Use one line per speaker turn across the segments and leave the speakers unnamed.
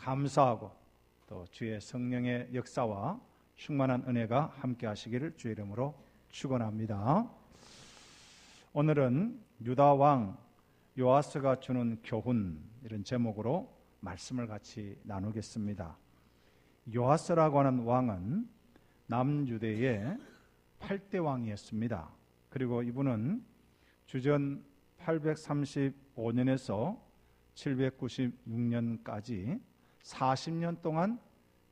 감사하고 또 주의 성령의 역사와 충만한 은혜가 함께 하시기를 주의 이름으로 축원합니다. 오늘은 유다 왕 요아스가 주는 교훈, 이런 제목으로 말씀을 같이 나누겠습니다. 요아스라고 하는 왕은 남유대의 8대 왕이었습니다. 그리고 이분은 주전 835년에서 796년까지 40년 동안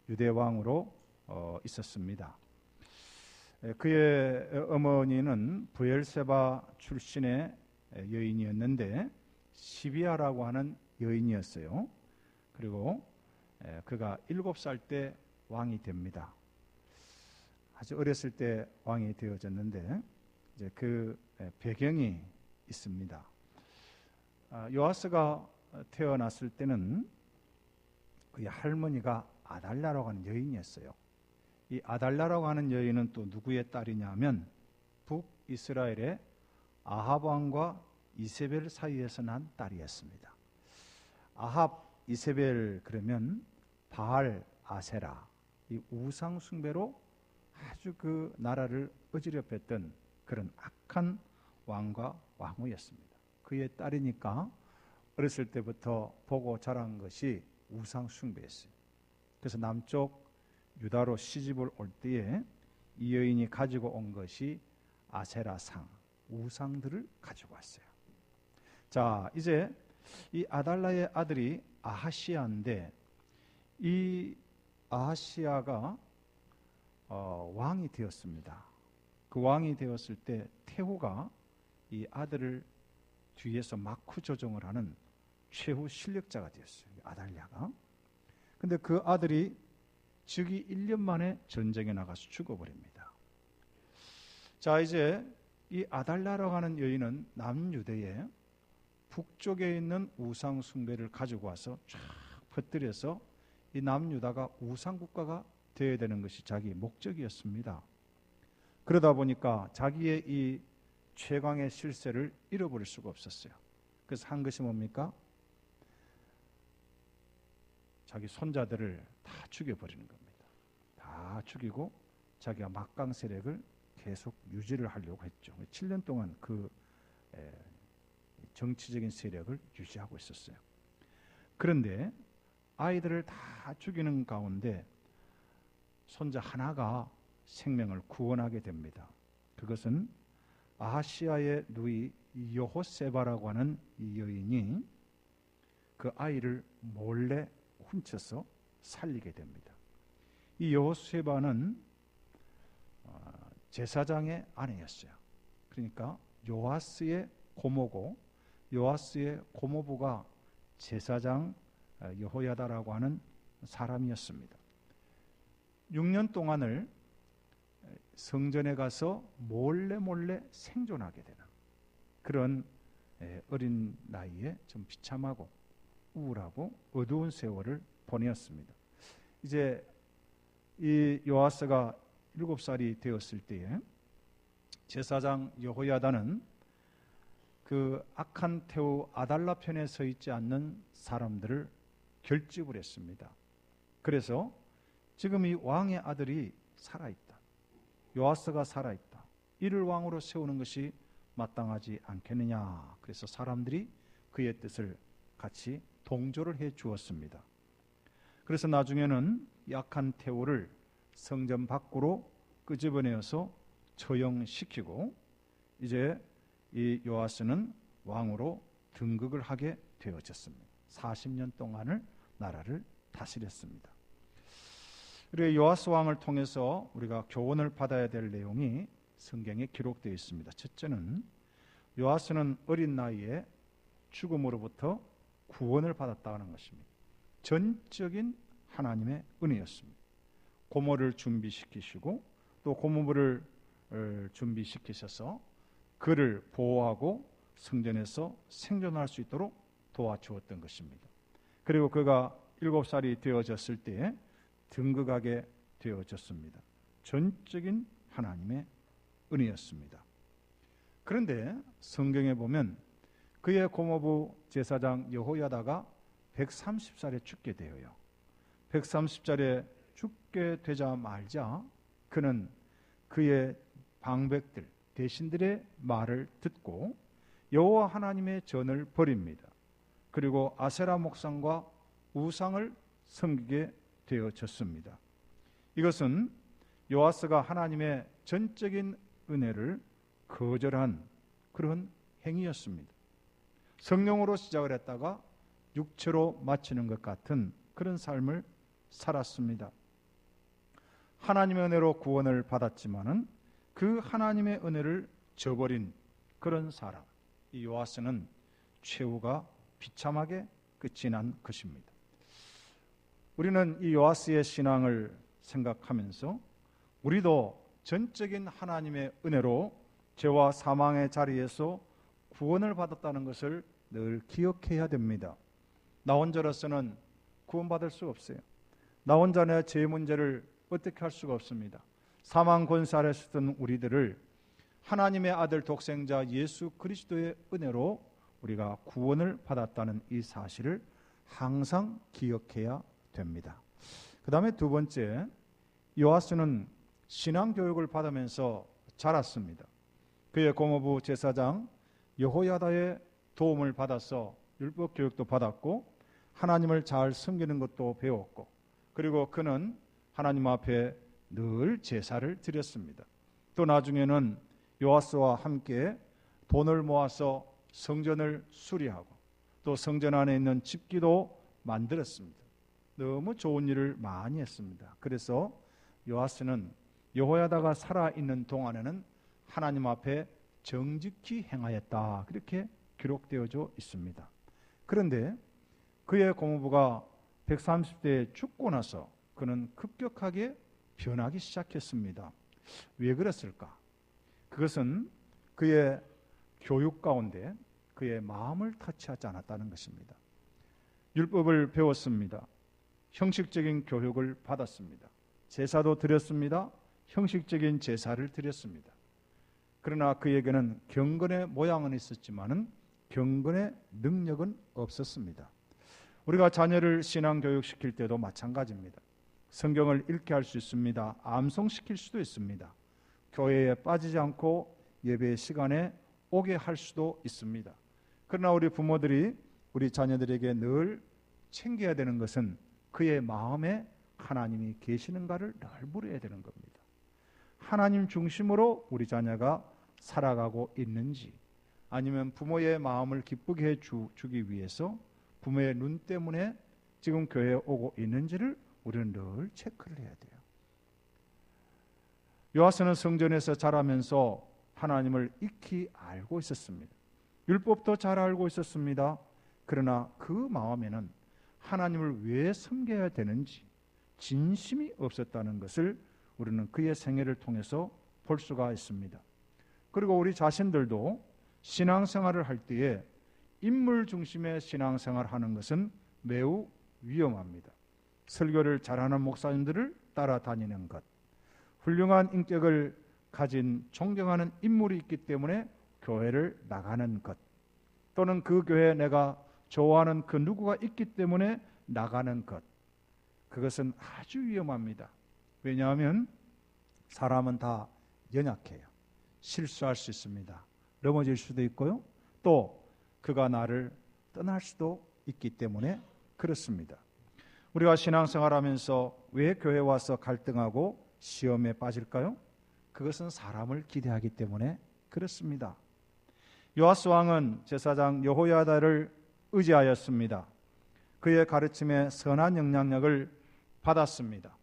유대왕으로 있었습니다. 그의 어머니는 브엘세바 출신의 여인이었는데 시비아라고 하는 여인이었어요. 그리고 그가 7살 때 왕이 됩니다. 아주 어렸을 때 왕이 되어졌는데 이제 그 배경이 있습니다. 요아스가 태어났을 때는 그의 할머니가 아달랴라고 하는 여인이었어요. 이 아달랴라고 하는 여인은 또 누구의 딸이냐면 북이스라엘의 아합 왕과 이세벨 사이에서 난 딸이었습니다. 아합, 이세벨 그러면 바알, 아세라, 이 우상 숭배로 아주 그 나라를 어지럽혔던 그런 악한 왕과 왕후였습니다. 그의 딸이니까 어렸을 때부터 보고 자란 것이 우상 숭배였어요. 그래서 남쪽 유다로 시집을 올 때에 이 여인이 가지고 온 것이 아세라상, 우상들을 가지고 왔어요. 자, 이제 이 아달랴의 아들이 아하시아인데 이 아하시아가 왕이 되었습니다. 그 왕이 되었을 때 태후가 이 아들을 뒤에서 마쿠 조정을 하는 최후 실력자가 되었어요. 아달랴가. 근데 그 아들이 즉위 1년 만에 전쟁에 나가서 죽어버립니다. 자, 이제 이 아달랴라고 하는 여인은 남유대의 북쪽에 있는 우상 숭배를 가지고 와서 쫙 퍼뜨려서 이 남유다가 우상 국가가 되어야 되는 것이 자기의 목적이었습니다. 그러다 보니까 자기의 이 최강의 실세를 잃어버릴 수가 없었어요. 그래서 한 것이 뭡니까? 자기 손자들을 다 죽여버리는 겁니다. 다 죽이고 자기가 막강 세력을 계속 유지를 하려고 했죠. 7년 동안 그 정치적인 세력을 유지하고 있었어요. 그런데 아이들을 다 죽이는 가운데 손자 하나가 생명을 구원하게 됩니다. 그것은 아하시아의 누이 여호세바라고 하는 이 여인이 그 아이를 몰래 훔쳐서 살리게 됩니다. 이 여호세바는 제사장의 아내였어요. 그러니까 요아스의 고모고 요아스의 고모부가 제사장 여호야다라고 하는 사람이었습니다. 6년 동안을 성전에 가서 몰래 생존하게 되는 그런 어린 나이에 좀 비참하고 우울하고 어두운 세월을 보내었습니다. 이제 이 요아스가 7살이 되었을 때에 제사장 여호야다는 그 악한 태우 아달랴 편에 서 있지 않는 사람들을 결집을 했습니다. 그래서 지금 이 왕의 아들이 살아있다. 요아스가 살아있다. 이를 왕으로 세우는 것이 마땅하지 않겠느냐. 그래서 사람들이 그의 뜻을 같이 동조를 해 주었습니다. 그래서 나중에는 약한 태우를 성전 밖으로 끄집어내어서 처형시키고 이제 이 요아스는 왕으로 등극을 하게 되어졌습니다. 40년 동안을 나라를 다스렸습니다. 그리고 요아스 왕을 통해서 우리가 교훈을 받아야 될 내용이 성경에 기록되어 있습니다. 첫째는 요아스는 어린 나이에 죽음으로부터 구원을 받았다는 것입니다. 전적인 하나님의 은혜였습니다. 고모를 준비시키시고 또 고모부를 준비시키셔서 그를 보호하고 성전에서 생존할 수 있도록 도와주었던 것입니다. 그리고 그가 7살이 되어졌을 때에 등극하게 되어졌습니다. 전적인 하나님의 은혜였습니다. 그런데 성경에 보면 그의 고모부 제사장 여호야다가 130살에 죽게 되어요. 130절에 죽게 되자 말자 그는 그의 방백들 대신들의 말을 듣고 여호와 하나님의 전을 버립니다. 그리고 아세라 목상과 우상을 섬기게 되어졌습니다. 이것은 요아스가 하나님의 전적인 은혜를 거절한 그런 행위였습니다. 성령으로 시작을 했다가 육체로 마치는 것 같은 그런 삶을 살았습니다. 하나님의 은혜로 구원을 받았지만은 그 하나님의 은혜를 저버린 그런 사람, 이 요아스는 최후가 비참하게 끝이 난 것입니다. 우리는 이 요아스의 신앙을 생각하면서 우리도 전적인 하나님의 은혜로 죄와 사망의 자리에서 구원을 받았다는 것을 늘 기억해야 됩니다. 나 혼자로서는 구원받을 수 없어요. 나 혼자 내 죄 문제를 어떻게 할 수가 없습니다. 사망 권세 아래 있었던 우리들을 하나님의 아들 독생자 예수 그리스도의 은혜로 우리가 구원을 받았다는 이 사실을 항상 기억해야 됩니다. 그 다음에 두 번째, 요아스는 신앙교육을 받으면서 자랐습니다. 그의 고모부 제사장 여호야다의 도움을 받아서 율법 교육도 받았고 하나님을 잘 섬기는 것도 배웠고, 그리고 그는 하나님 앞에 늘 제사를 드렸습니다. 또 나중에는 요아스와 함께 돈을 모아서 성전을 수리하고 또 성전 안에 있는 집기도 만들었습니다. 너무 좋은 일을 많이 했습니다. 그래서 요아스는 여호야다가 살아있는 동안에는 하나님 앞에 정직히 행하였다, 그렇게 기록되어져 있습니다. 그런데 그의 고모부가 130대에 죽고 나서 그는 급격하게 변하기 시작했습니다. 왜 그랬을까? 그것은 그의 교육 가운데 그의 마음을 터치하지 않았다는 것입니다. 율법을 배웠습니다. 형식적인 교육을 받았습니다. 제사도 드렸습니다. 형식적인 제사를 드렸습니다. 그러나 그에게는 경건의 모양은 있었지만은 경건의 능력은 없었습니다. 우리가 자녀를 신앙 교육시킬 때도 마찬가지입니다. 성경을 읽게 할 수 있습니다. 암송시킬 수도 있습니다. 교회에 빠지지 않고 예배 시간에 오게 할 수도 있습니다. 그러나 우리 부모들이 우리 자녀들에게 늘 챙겨야 되는 것은 그의 마음에 하나님이 계시는가를 늘 물어야 되는 겁니다. 하나님 중심으로 우리 자녀가 살아가고 있는지, 아니면 부모의 마음을 기쁘게 해주기 위해서 부모의 눈 때문에 지금 교회에 오고 있는지를 우리는 늘 체크를 해야 돼요. 요아스는 성전에서 자라면서 하나님을 익히 알고 있었습니다. 율법도 잘 알고 있었습니다. 그러나 그 마음에는 하나님을 왜 섬겨야 되는지 진심이 없었다는 것을 우리는 그의 생애를 통해서 볼 수가 있습니다. 그리고 우리 자신들도 신앙생활을 할 때에 인물 중심의 신앙생활을 하는 것은 매우 위험합니다. 설교를 잘하는 목사님들을 따라다니는 것, 훌륭한 인격을 가진 존경하는 인물이 있기 때문에 교회를 나가는 것, 또는 그 교회에 내가 좋아하는 그 누구가 있기 때문에 나가는 것, 그것은 아주 위험합니다. 왜냐하면 사람은 다 연약해요. 실수할 수 있습니다. 넘어질 수도 있고요. 또 그가 나를 떠날 수도 있기 때문에 그렇습니다. 우리가 신앙생활하면서 왜 교회에 와서 갈등하고 시험에 빠질까요? 그것은 사람을 기대하기 때문에 그렇습니다. 요아스 왕은 제사장 여호야다를 의지하였습니다. 그의 가르침에 선한 영향력을 받았습니다.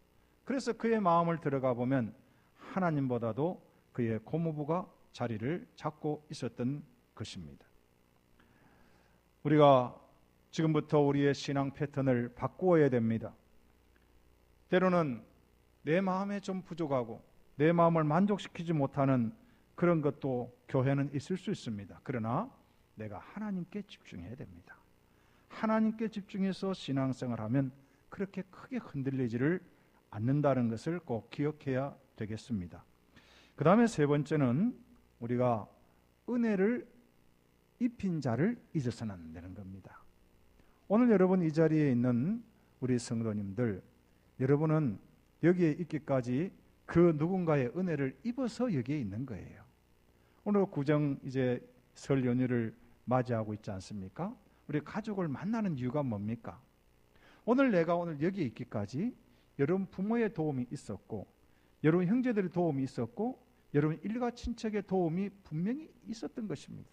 그래서 그의 마음을 들어가 보면 하나님보다도 그의 고모부가 자리를 잡고 있었던 것입니다. 우리가 지금부터 우리의 신앙 패턴을 바꾸어야 됩니다. 때로는 내 마음에 좀 부족하고 내 마음을 만족시키지 못하는 그런 것도 교회는 있을 수 있습니다. 그러나 내가 하나님께 집중해야 됩니다. 하나님께 집중해서 신앙생활하면 그렇게 크게 흔들리지를 않는다는 것을 꼭 기억해야 되겠습니다. 그 다음에 세 번째는 우리가 은혜를 입힌 자를 잊어서는 안 되는 겁니다. 오늘 여러분 이 자리에 있는 우리 성도님들, 여러분은 여기에 있기까지 그 누군가의 은혜를 입어서 여기에 있는 거예요. 오늘 구정 이제 설 연휴를 맞이하고 있지 않습니까? 우리 가족을 만나는 이유가 뭡니까? 내가 오늘 여기에 있기까지 여러분 부모의 도움이 있었고, 여러분 형제들의 도움이 있었고, 여러분 일가 친척의 도움이 분명히 있었던 것입니다.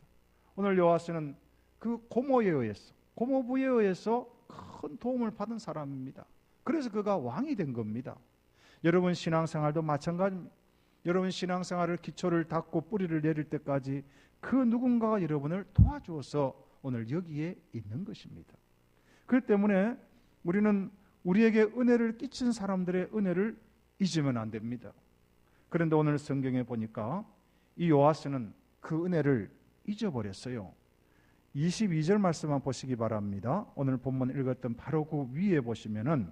오늘 요아스는 그 고모에 의해서, 고모부에 의해서 큰 도움을 받은 사람입니다. 그래서 그가 왕이 된 겁니다. 여러분 신앙생활도 마찬가지입니다. 여러분 신앙생활을 기초를 닦고 뿌리를 내릴 때까지 그 누군가가 여러분을 도와주어서 오늘 여기에 있는 것입니다. 그렇기 때문에 우리는 우리에게 은혜를 끼친 사람들의 은혜를 잊으면 안 됩니다. 그런데 오늘 성경에 보니까 이 요아스는 그 은혜를 잊어버렸어요. 22절 말씀만 보시기 바랍니다. 오늘 본문 읽었던 바로 그 위에 보시면은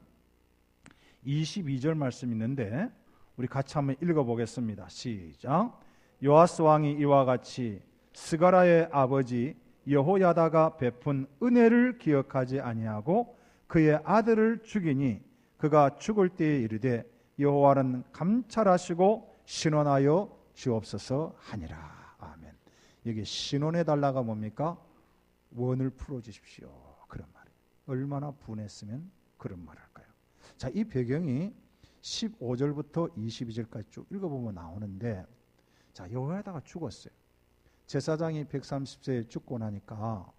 22절 말씀이 있는데 우리 같이 한번 읽어보겠습니다. 시작. 요아스 왕이 이와 같이 스가랴의 아버지 여호야다가 베푼 은혜를 기억하지 아니하고 그의 아들을 죽이니 그가 죽을 때에 이르되 여호와는 감찰하시고 신원하여 주옵소서 하니라. 아멘. 여기 신원해 달라가 뭡니까? 원을 풀어주십시오. 그런 말이에요. 얼마나 분했으면 그런 말을 할까요? 자, 이 배경이 15절부터 22절까지 쭉 읽어보면 나오는데, 자, 여호야다가 죽었어요. 제사장이 130세에 죽고 나니까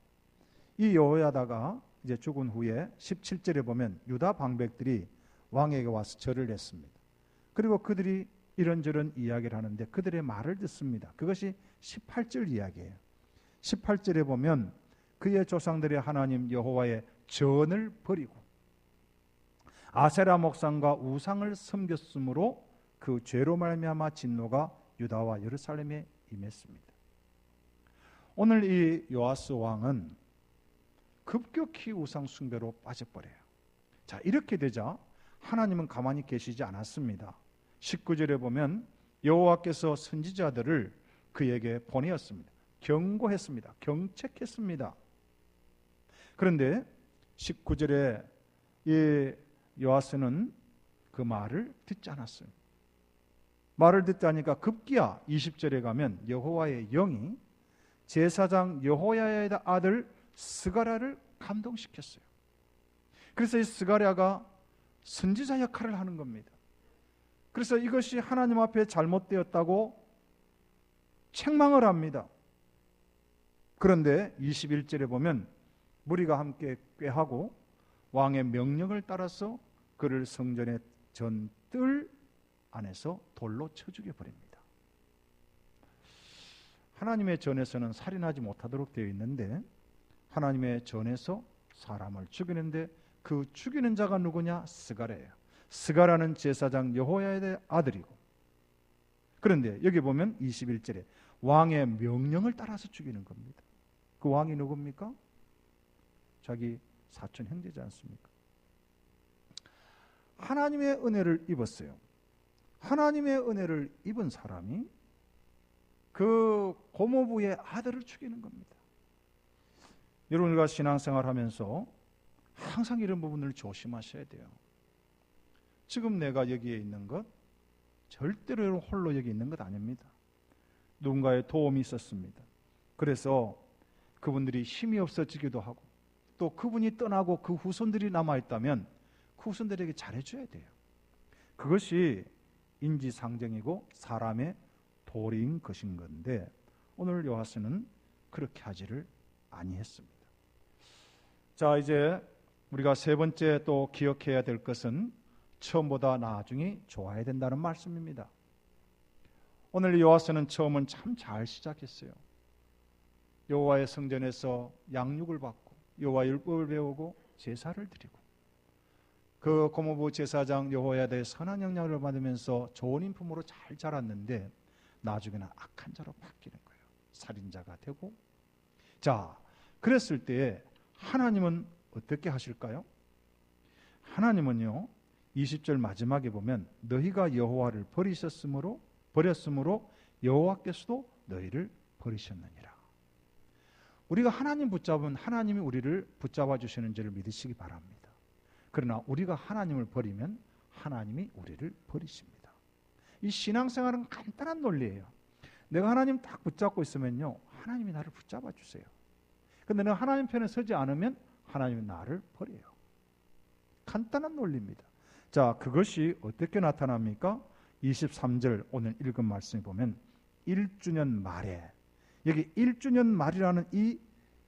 이 여호야다가 이제 죽은 후에 17절에 보면 유다 방백들이 왕에게 와서 절을 했습니다. 그리고 그들이 이런저런 이야기를 하는데 그들의 말을 듣습니다. 그것이 18절 이야기예요. 18절에 보면 그의 조상들의 하나님 여호와의 전을 버리고 아세라 목상과 우상을 섬겼으므로 그 죄로 말미암아 진노가 유다와 예루살렘에 임했습니다. 오늘 이 요아스 왕은 급격히 우상 숭배로 빠져버려요. 자, 이렇게 되자 하나님은 가만히 계시지 않았습니다. 19절에 보면 여호와께서 선지자들을 그에게 보내었습니다. 경고했습니다. 경책했습니다. 그런데 19절에 이 요아스는 그 말을 듣지 않았어요. 말을 듣다니까 급기야 20절에 가면 여호와의 영이 제사장 여호야의 아들 스가랴를 감동시켰어요. 그래서 이 스가랴가 선지자 역할을 하는 겁니다. 그래서 이것이 하나님 앞에 잘못되었다고 책망을 합니다. 그런데 21절에 보면 무리가 함께 꾀하고 왕의 명령을 따라서 그를 성전의 전뜰 안에서 돌로 쳐 죽여버립니다. 하나님의 전에서는 살인하지 못하도록 되어 있는데 하나님의 전에서 사람을 죽이는데 그 죽이는 자가 누구냐? 스가랴예요. 스가랴는 제사장 여호야의 아들이고, 그런데 여기 보면 21절에 왕의 명령을 따라서 죽이는 겁니다. 그 왕이 누굽니까? 자기 사촌 형제지 않습니까? 하나님의 은혜를 입었어요. 하나님의 은혜를 입은 사람이 그 고모부의 아들을 죽이는 겁니다. 여러분, 우리가 신앙생활 하면서 항상 이런 부분을 조심하셔야 돼요. 지금 내가 여기에 있는 것 절대로 홀로 여기 있는 것 아닙니다. 누군가의 도움이 있었습니다. 그래서 그분들이 힘이 없어지기도 하고 또 그분이 떠나고 그 후손들이 남아있다면 그 후손들에게 잘해줘야 돼요. 그것이 인지상정이고 사람의 도리인 것인 건데 오늘 요아스는 그렇게 하지를 아니했습니다. 자, 이제 우리가 세 번째 또 기억해야 될 것은 처음보다 나중이 좋아야 된다는 말씀입니다. 오늘 요아스는 처음은 참 잘 시작했어요. 여호와의 성전에서 양육을 받고 여호와 율법을 배우고 제사를 드리고 그 고모부 제사장 여호야다의 선한 영향을 받으면서 좋은 인품으로 잘 자랐는데 나중에는 악한 자로 바뀌는 거예요. 살인자가 되고. 자, 그랬을 때 하나님은 어떻게 하실까요? 하나님은요 20절 마지막에 보면 너희가 여호와를 버렸으므로 여호와께서도 너희를 버리셨느니라. 우리가 하나님 붙잡은 하나님이 우리를 붙잡아 주시는 줄을 믿으시기 바랍니다. 그러나 우리가 하나님을 버리면 하나님이 우리를 버리십니다. 이 신앙생활은 간단한 논리예요. 내가 하나님 딱 붙잡고 있으면요, 하나님이 나를 붙잡아 주세요. 근데 내가 하나님 편에 서지 않으면 하나님이 나를 버려요. 간단한 논리입니다. 자, 그것이 어떻게 나타납니까? 23절 오늘 읽은 말씀에 보면 1주년 말에, 여기 1주년 말이라는 이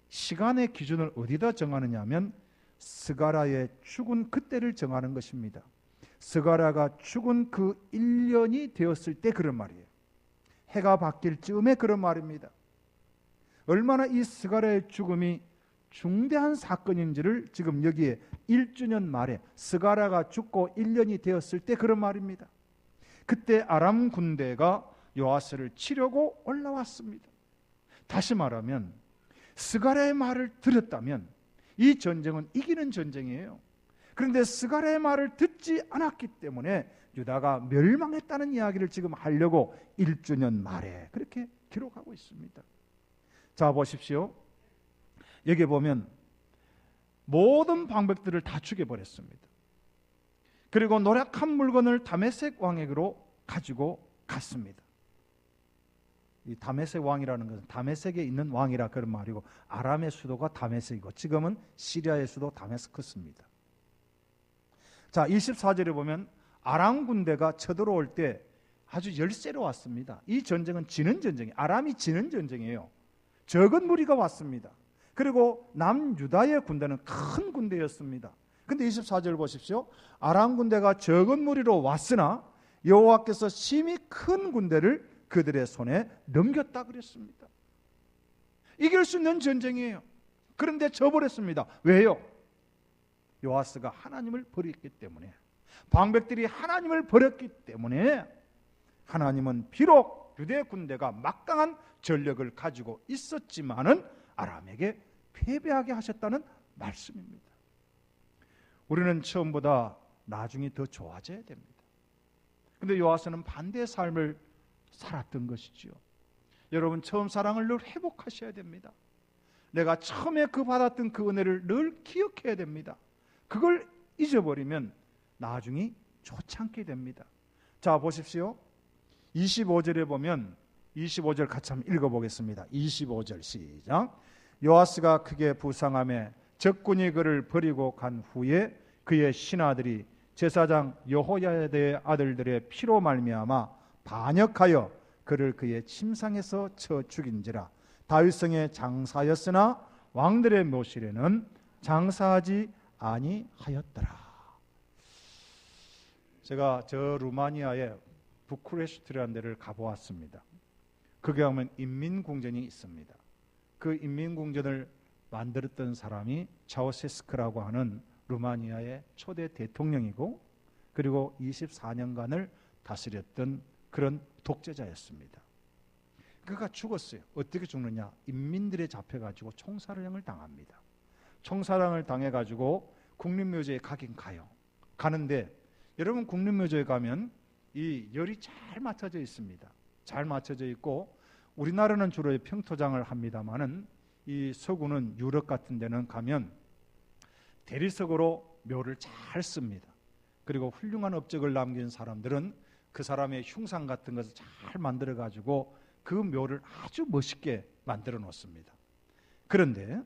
시간의 기준을 어디다 정하느냐 하면 스가랴의 죽은 그때를 정하는 것입니다. 스가랴가 죽은 그 1년이 되었을 때 그런 말이에요. 해가 바뀔 즈음에 그런 말입니다. 얼마나 이 스가랴의 죽음이 중대한 사건인지를 지금 여기에 1주년 말에 스가랴가 죽고 1년이 되었을 때 그런 말입니다. 그때 아람 군대가 요아스를 치려고 올라왔습니다. 다시 말하면 스가랴의 말을 들었다면 이 전쟁은 이기는 전쟁이에요. 그런데 스가랴의 말을 듣지 않았기 때문에 유다가 멸망했다는 이야기를 지금 하려고 1주년 말에 그렇게 기록하고 있습니다. 자, 보십시오. 여기 보면 모든 방백들을 다 죽여버렸습니다. 그리고 노력한 물건을 다메섹 왕에게로 가지고 갔습니다. 이 다메섹 왕이라는 것은 다메섹에 있는 왕이라 그런 말이고, 아람의 수도가 다메섹이고 지금은 시리아의 수도 다메스커스입니다. 자, 24절에 보면 아람 군대가 쳐들어올 때 아주 열세로 왔습니다. 이 전쟁은 지는 전쟁이에요. 아람이 지는 전쟁이에요. 적은 무리가 왔습니다. 그리고 남유다의 군대는 큰 군대였습니다. 근데 24절 보십시오. 아람 군대가 적은 무리로 왔으나 여호와께서 심히 큰 군대를 그들의 손에 넘겼다 그랬습니다. 이길 수 있는 전쟁이에요. 그런데 져버렸습니다. 왜요? 요아스가 하나님을 버렸기 때문에, 방백들이 하나님을 버렸기 때문에 하나님은 비록 유대 군대가 막강한 전력을 가지고 있었지만은 아람에게 패배하게 하셨다는 말씀입니다. 우리는 처음보다 나중이 더 좋아져야 됩니다. 그런데 요아스는 반대의 삶을 살았던 것이지요. 여러분, 처음 사랑을 늘 회복하셔야 됩니다. 내가 처음에 받았던 그 은혜를 늘 기억해야 됩니다. 그걸 잊어버리면 나중이 좋지 않게 됩니다. 자, 보십시오. 25절에 보면 25절 같이 한번 읽어보겠습니다. 25절 시작. 요아스가 크게 부상하며 적군이 그를 버리고 간 후에 그의 신하들이 제사장 여호야다의 아들들의 피로 말미암아 반역하여 그를 그의 침상에서 쳐 죽인지라. 다윗성의 장사였으나 왕들의 묘실에는 장사하지 아니하였더라. 제가 저 루마니아의 부쿠레슈트라는 데를 가보았습니다. 거기 가면 인민궁전이 있습니다. 그 인민궁전을 만들었던 사람이 차우세스크라고 하는 루마니아의 초대 대통령이고, 그리고 24년간을 다스렸던 그런 독재자였습니다. 그가 죽었어요. 어떻게 죽느냐? 인민들에 잡혀가지고 총살형을 당합니다. 총살형을 당해가지고 국립묘지에 가긴 가요. 가는데 여러분, 국립묘지에 가면 이 열이 잘 맞춰져 있습니다. 잘 맞춰져 있고, 우리나라는 주로 평토장을 합니다마는 이 서구는 유럽 같은 데는 가면 대리석으로 묘를 잘 씁니다. 그리고 훌륭한 업적을 남긴 사람들은 그 사람의 흉상 같은 것을 잘 만들어 가지고 그 묘를 아주 멋있게 만들어 놓습니다. 그런데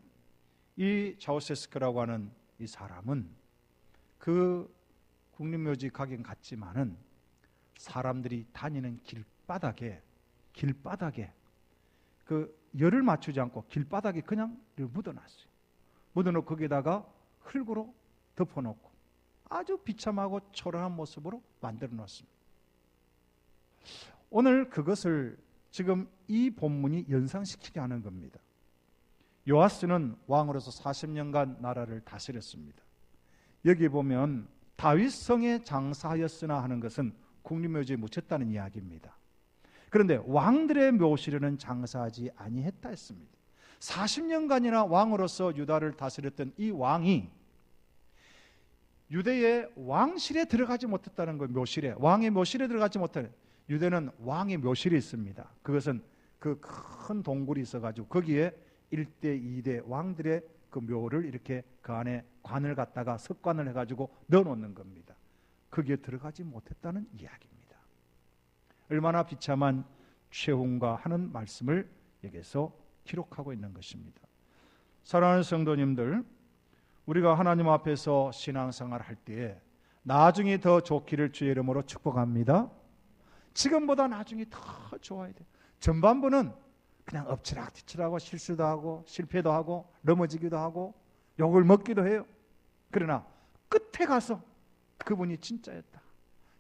이 차우세스크라고 하는 이 사람은 그 국립묘지 가긴 갔지만은 사람들이 다니는 길바닥에 그 열을 맞추지 않고 길바닥에 그냥 묻어놨어요. 묻어놓고 거기다가 흙으로 덮어놓고 아주 비참하고 초라한 모습으로 만들어 놨습니다. 오늘 그것을 지금 이 본문이 연상시키게 하는 겁니다. 요아스는 왕으로서 40년간 나라를 다스렸습니다. 여기 보면 다윗성에 장사하였으나 하는 것은 국립묘지에 묻혔다는 이야기입니다. 그런데 왕들의 묘실에는 장사하지 아니했다 했습니다. 40년간이나 왕으로서 유다를 다스렸던 이 왕이 유대의 왕실에 들어가지 못했다는 거예요. 묘실에, 왕의 묘실에 들어가지 못하는. 유대는 왕의 묘실이 있습니다. 그것은 그 큰 동굴이 있어가지고 거기에 1대 2대 왕들의 그 묘를 이렇게 그 안에 관을 갖다가 석관을 해가지고 넣어놓는 겁니다. 거기에 들어가지 못했다는 이야기입니다. 얼마나 비참한 최후인가 하는 말씀을 여기서 기록하고 있는 것입니다. 사랑하는 성도님들, 우리가 하나님 앞에서 신앙생활 할 때에 나중에 더 좋기를 주의 이름으로 축복합니다. 지금보다 나중에 더 좋아야 돼요. 전반부는 그냥 엎치락뒤치락하고 실수도 하고 실패도 하고 넘어지기도 하고 욕을 먹기도 해요. 그러나 끝에 가서 그분이 진짜였다.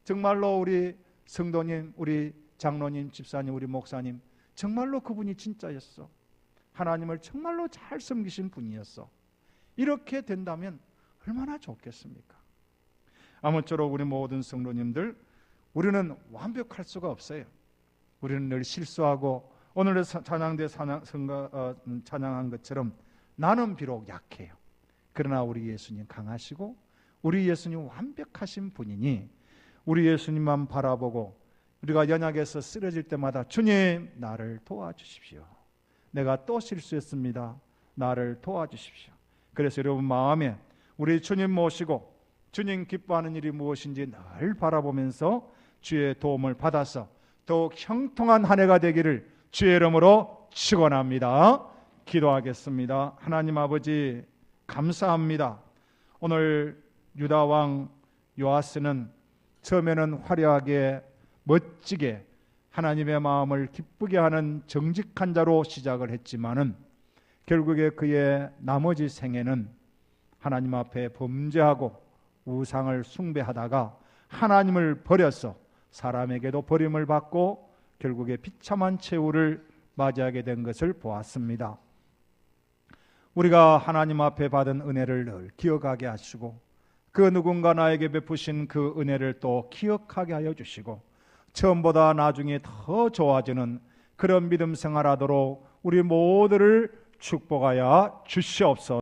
정말로 우리 성도님, 우리 장로님, 집사님, 우리 목사님, 정말로 그분이 진짜였어. 하나님을 정말로 잘 섬기신 분이었어. 이렇게 된다면 얼마나 좋겠습니까? 아무쪼록 우리 모든 성도님들, 우리는 완벽할 수가 없어요. 우리는 늘 실수하고, 오늘 찬양대 찬양한 것처럼 나는 비록 약해요. 그러나 우리 예수님 강하시고 우리 예수님 완벽하신 분이니 우리 예수님만 바라보고 우리가 연약해서 쓰러질 때마다 주님 나를 도와주십시오. 내가 또 실수했습니다. 나를 도와주십시오. 그래서 여러분 마음에 우리 주님 모시고 주님 기뻐하는 일이 무엇인지 늘 바라보면서 주의 도움을 받아서 더욱 형통한 한 해가 되기를 주의 이름으로 축원합니다. 기도하겠습니다. 하나님 아버지 감사합니다. 오늘 유다 왕 요아스는 처음에는 화려하게 멋지게 하나님의 마음을 기쁘게 하는 정직한 자로 시작을 했지만은 결국에 그의 나머지 생애는 하나님 앞에 범죄하고 우상을 숭배하다가 하나님을 버려서 사람에게도 버림을 받고 결국에 비참한 최후를 맞이하게 된 것을 보았습니다. 우리가 하나님 앞에 받은 은혜를 늘 기억하게 하시고 그 누군가 나에게 베푸신 그 은혜를 또 기억하게 하여 주시고 처음보다 나중에 더 좋아지는 그런 믿음 생활하도록 우리 모두를 축복하여 주시옵소서.